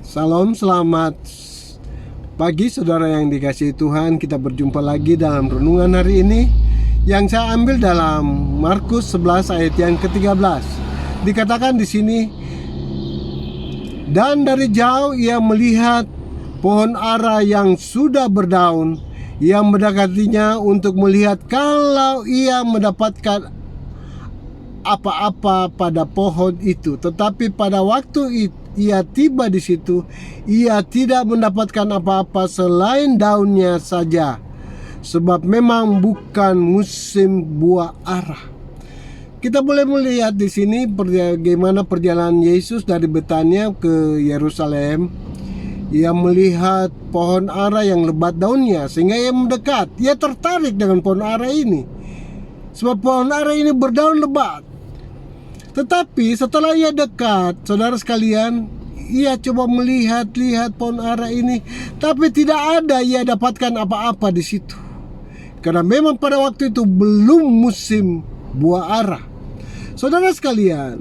Salam, selamat pagi saudara yang dikasihi Tuhan. Kita berjumpa lagi dalam renungan hari ini yang saya ambil dalam Markus 11 ayat yang ke-13. Dikatakan di sini, dan dari jauh ia melihat pohon ara yang sudah berdaun. Ia mendekatinya untuk melihat kalau ia mendapatkan apa-apa pada pohon itu. Tetapi pada waktu ia tiba di situ, ia tidak mendapatkan apa-apa selain daunnya saja, sebab memang bukan musim buah ara. Kita boleh melihat di sini bagaimana perjalanan Yesus dari Betania ke Yerusalem. Ia melihat pohon ara yang lebat daunnya, sehingga ia mendekat. Ia tertarik dengan pohon ara ini, sebab pohon ara ini berdaun lebat. Tetapi setelah ia dekat, saudara sekalian, ia coba melihat pohon ara ini, tapi tidak ada ia dapatkan apa-apa di situ. Karena memang pada waktu itu belum musim buah ara. Saudara sekalian,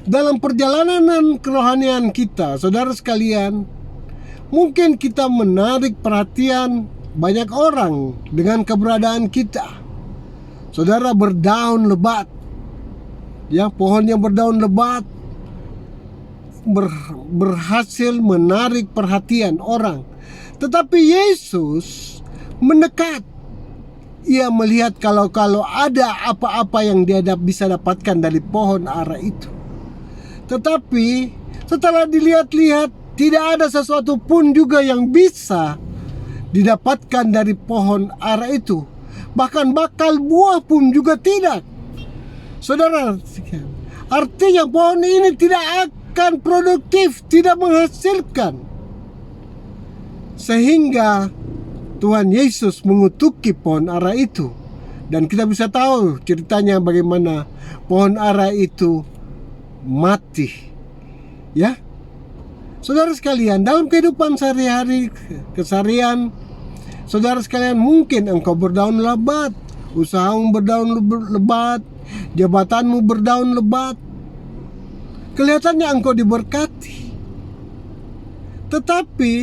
dalam perjalanan kerohanian kita, saudara sekalian, mungkin kita menarik perhatian banyak orang dengan keberadaan kita. Saudara, berdaun lebat, ya, pohon yang berdaun lebat berhasil menarik perhatian orang. Tetapi Yesus mendekat. Ia melihat kalau ada apa-apa yang dia bisa dapatkan dari pohon ara itu. Tetapi setelah dilihat-lihat, tidak ada sesuatu pun juga yang bisa didapatkan dari pohon ara itu. Bahkan bakal buah pun juga tidak. Saudara, artinya pohon ini tidak akan produktif, tidak menghasilkan. Sehingga Tuhan Yesus mengutuki pohon ara itu. Dan kita bisa tahu ceritanya bagaimana pohon ara itu mati. Ya, saudara sekalian, dalam kehidupan sehari-hari, keseharian, saudara sekalian, mungkin engkau berdaun lebat, usahamu berdaun lebat, jabatanmu berdaun lebat, kelihatannya engkau diberkati. Tetapi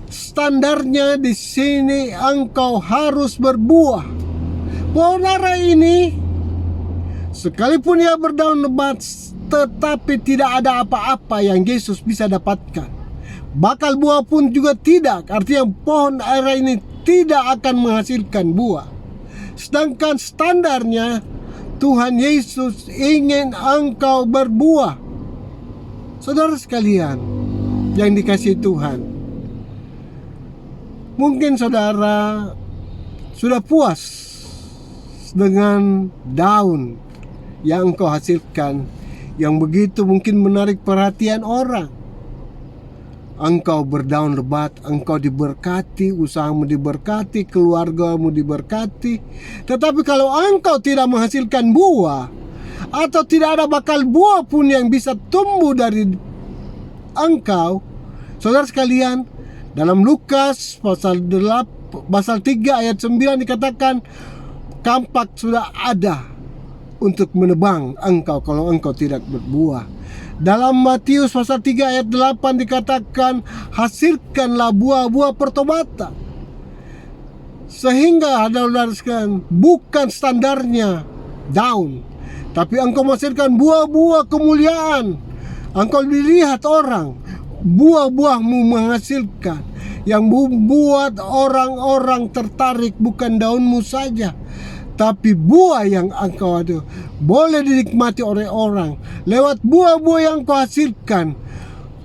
standarnya di sini engkau harus berbuah. Pohon ara ini, sekalipun ia berdaun lebat, tetapi tidak ada apa-apa yang Yesus bisa dapatkan. Bakal buah pun juga tidak. Artinya pohon ara ini tidak akan menghasilkan buah. Sedangkan standarnya Tuhan Yesus ingin engkau berbuah. Saudara sekalian yang dikasihi Tuhan, mungkin saudara sudah puas dengan daun yang engkau hasilkan, yang begitu mungkin menarik perhatian orang. Engkau berdaun lebat, engkau diberkati, usahamu diberkati, keluargamu diberkati. Tetapi kalau engkau tidak menghasilkan buah, atau tidak ada bakal buah pun yang bisa tumbuh dari engkau, saudara sekalian, dalam Lukas pasal 3 ayat 9 dikatakan, kampak sudah ada untuk menebang engkau kalau engkau tidak berbuah. Dalam Matius pasal 3 ayat 8 dikatakan, hasilkanlah buah-buah pertobatan. Sehingga bukan standarnya daun, tapi engkau menghasilkan buah-buah kemuliaan. Engkau dilihat orang, buah-buahmu menghasilkan. Yang membuat orang-orang tertarik bukan daunmu saja, tapi buah yang engkau ada boleh dinikmati oleh orang. Lewat buah-buah yang kau hasilkan,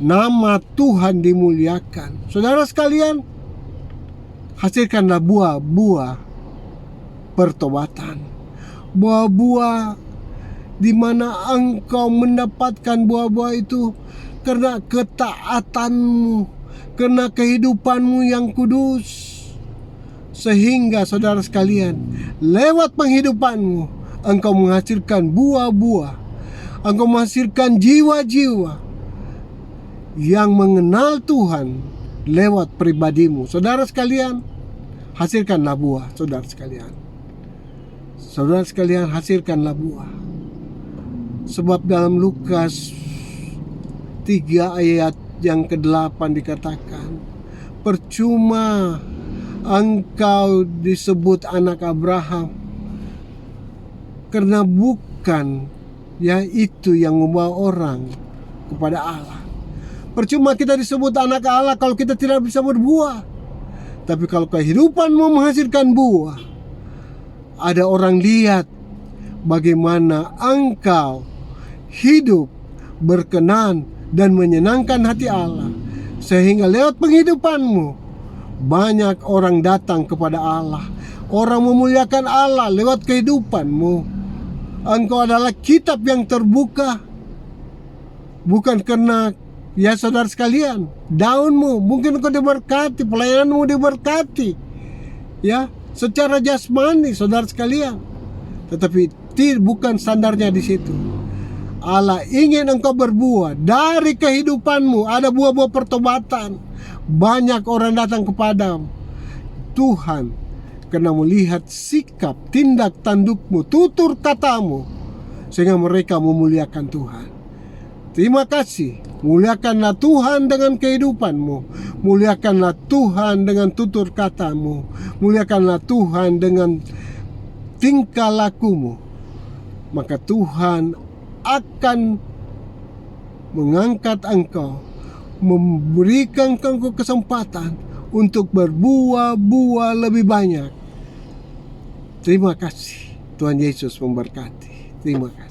nama Tuhan dimuliakan. Saudara sekalian, hasilkanlah buah-buah pertobatan. Buah-buah di mana engkau mendapatkan buah-buah itu karena ketaatanmu, karena kehidupanmu yang kudus. Sehingga saudara sekalian, lewat penghidupanmu engkau menghasilkan buah-buah. Engkau menghasilkan jiwa-jiwa yang mengenal Tuhan lewat pribadimu. Saudara sekalian, hasilkanlah buah. Saudara sekalian, hasilkanlah buah. Sebab dalam Lukas 3 ayat yang ke-8 dikatakan, percuma engkau disebut anak Abraham, karena bukan itu yang membawa orang kepada Allah. Percuma kita disebut anak Allah kalau kita tidak bisa berbuah. Tapi kalau kehidupanmu menghasilkan buah, ada orang lihat bagaimana engkau hidup berkenan dan menyenangkan hati Allah, sehingga lewat penghidupanmu banyak orang datang kepada Allah. Orang memuliakan Allah lewat kehidupanmu. Engkau adalah kitab yang terbuka. Bukan karena, ya saudara sekalian, daunmu, mungkin engkau diberkati, pelayananmu diberkati, ya, secara jasmani, saudara sekalian. Tetapi bukan standarnya di situ. Allah ingin engkau berbuah. Dari kehidupanmu ada buah-buah pertobatan. Banyak orang datang kepadamu. Tuhan karena melihat sikap, tindak tandukmu, tutur katamu, sehingga mereka memuliakan Tuhan. Terima kasih. Muliakanlah Tuhan dengan kehidupanmu. Muliakanlah Tuhan dengan tutur katamu. Muliakanlah Tuhan dengan tingkah lakumu. Maka Tuhan akan mengangkat engkau, memberikan engkau kesempatan untuk berbuah-buah lebih banyak. Terima kasih. Tuhan Yesus memberkati. Terima kasih.